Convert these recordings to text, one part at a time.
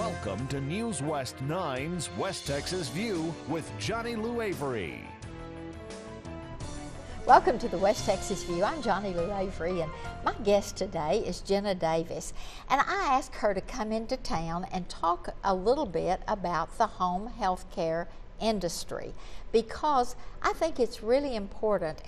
Welcome to News West 9's West Texas View with Johnny Lou Avery. Welcome to the West Texas View. I'm Johnny Lou Avery, and my guest today is Jenna Davis. And I asked her to come into town and talk a little bit about the home health care industry, because I think it's really important,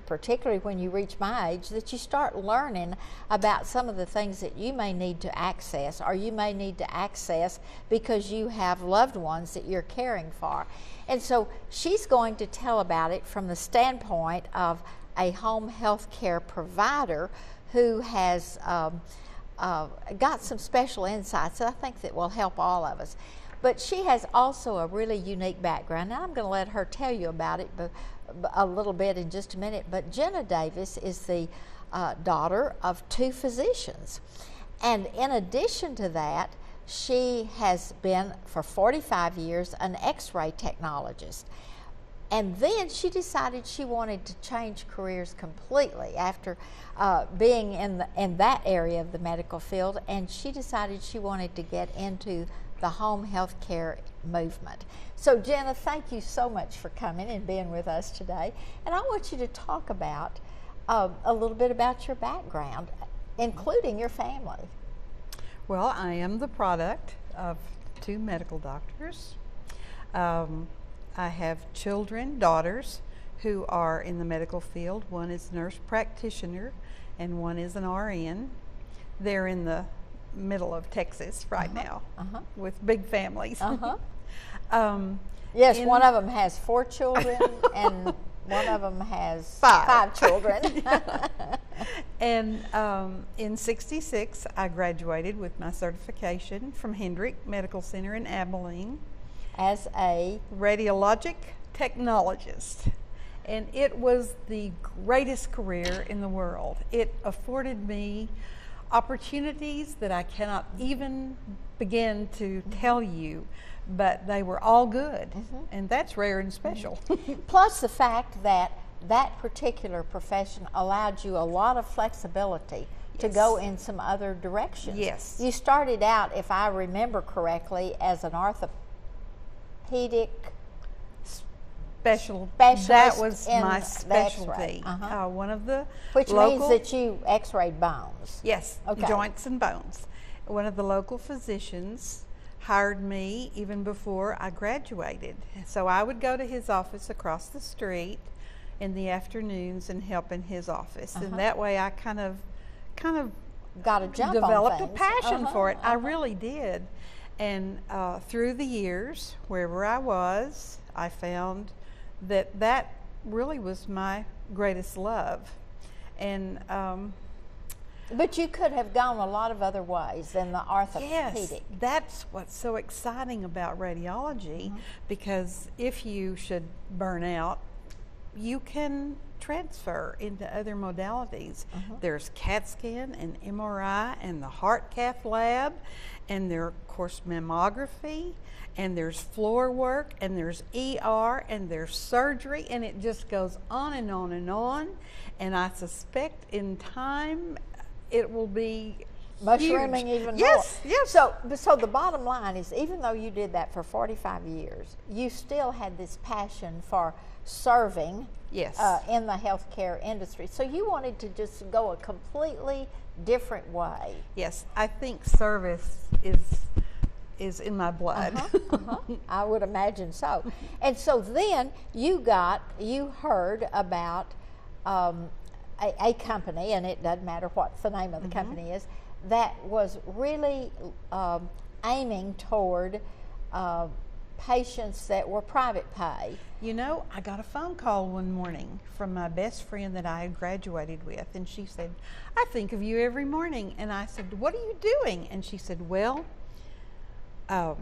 particularly when you reach my age, that you start learning about some of the things that you may need to access, or you may need to access because you have loved ones that you're caring for. And so she's going to tell about it from the standpoint of a home health care provider who has got some special insights that I think that will help all of us. But she has also a really unique background, and I'm going to let her tell you about it a little bit in just a minute. But Jenna Davis is the daughter of two physicians. And in addition to that, she has been for 45 years an X-ray technologist. And then she decided she wanted to change careers completely after being in that area of the medical field, and she decided she wanted to get into the home health care movement. So Jenna, thank you so much for coming and being with us today. And I want you to talk about a little bit about your background, including your family. Well, I am the product of two medical doctors. I have daughters, who are in the medical field. One is a nurse practitioner and one is an RN. They're in the middle of Texas right now with big families. Yes, one of them has 4 children and one of them has 5 children. And in '66, I graduated with my certification from Hendrick Medical Center in Abilene as a radiologic technologist. And it was the greatest career in the world. It afforded me opportunities that I cannot even begin to tell you, but they were all good, and that's rare and special. Plus the fact that that particular profession allowed you a lot of flexibility to go in some other directions. Yes. You started out, if I remember correctly, as an orthopedic specialist. That was my specialty. One of the Which means that you x-rayed bones. Yes, joints and bones. One of the local physicians hired me even before I graduated. So I would go to his office across the street in the afternoons and help in his office. And that way I kind of got a jump developed on a passion for it. I really did. And through the years, wherever I was, I found that really was my greatest love. And but you could have gone a lot of other ways than the orthopedic. Yes, that's what's so exciting about radiology, because if you should burn out, you can transfer into other modalities. There's CAT scan and MRI and the heart cath lab, and there's, of course, mammography, and there's floor work, and there's ER, and there's surgery, and it just goes on and on and on. And I suspect in time it will be mushrooming even more. Yes. So the bottom line is, even though you did that for 45 years, you still had this passion for serving in the healthcare industry. So you wanted to just go a completely different way. Yes, I think service is in my blood. I would imagine so. And so then you heard about a company, and it doesn't matter what the name of the company is, that was really aiming toward patients that were private pay. You know, I got a phone call one morning from my best friend that I had graduated with, and she said, "I think of you every morning." And I said, "What are you doing?" And she said, "Well, I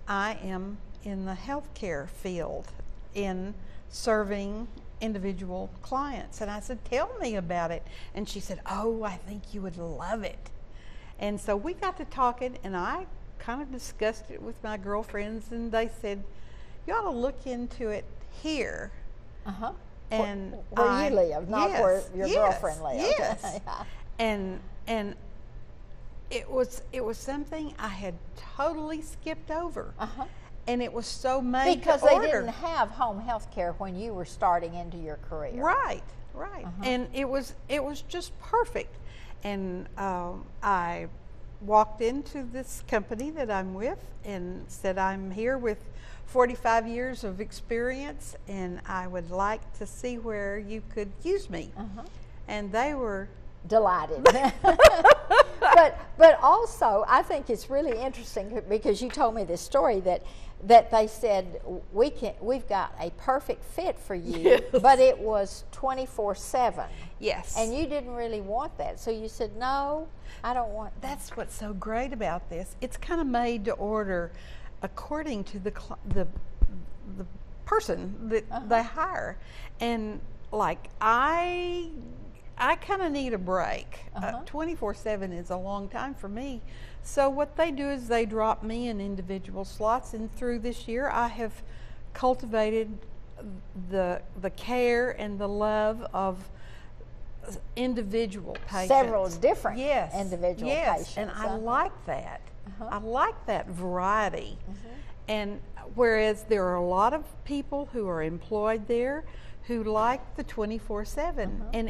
am in the healthcare field in serving individual clients." And I said, "Tell me about it." And she said, "Oh, I think you would love it." And so we got to talking, and I kind of discussed it with my girlfriends, and they said, "You ought to look into it here." And where you live, not where your girlfriend lives. Yes. And it was something I had totally skipped over. Uh-huh. And it was so made Because to they order. didn't have home health care when you were starting into your career. Right. And it was just perfect. And I walked into this company that I'm with and said, I'm here with 45 years of experience, and I would like to see where you could use me. And they were delighted. but also I think it's really interesting because you told me this story that they said we've got a perfect fit for you. Yes. But it was 24/7. Yes. And you didn't really want that, so you said, no, I don't want that. That's what's so great about this. It's kind of made to order according to the person that they hire. And like I kind of need a break. 24/7 is a long time for me. So what they do is they drop me in individual slots, and through this year I have cultivated the care and the love of individual patients. Several different Yes. individual Yes. patients. And I like that. I like that variety. And whereas there are a lot of people who are employed there who like the 24/7, and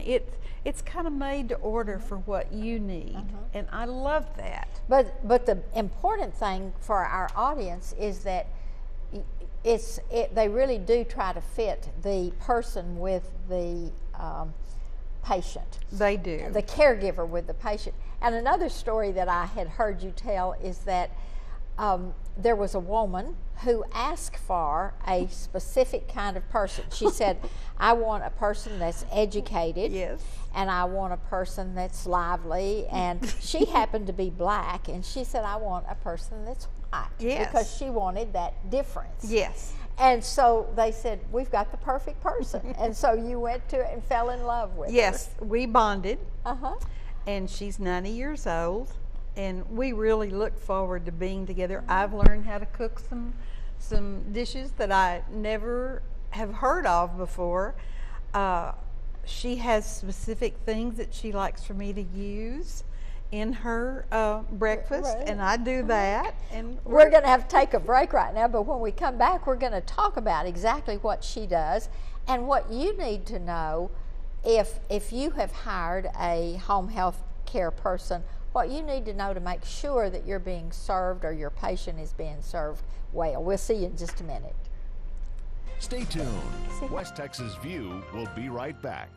it's kind of made to order for what you need, and I love that. But the important thing for our audience is that they really do try to fit the person with the patient. They do. The caregiver with the patient. And another story that I had heard you tell is that there was a woman who asked for a specific kind of person. She said, I want a person that's educated. Yes. And I want a person that's lively. And she happened to be black, and she said, I want a person that's white. Yes. Because she wanted that difference. Yes. And so they said, we've got the perfect person. And so you went to it and fell in love with her. Yes, we bonded. Uh-huh. And she's 90 years old, and we really look forward to being together. I've learned how to cook some dishes that I never have heard of before. She has specific things that she likes for me to use in her breakfast, Right. and I do that. And We're going to have to take a break right now, but when we come back, we're going to talk about exactly what she does and what you need to know if you have hired a home health care person, what you need to know to make sure that you're being served or your patient is being served well. We'll see you in just a minute. Stay tuned. West Texas View will be right back.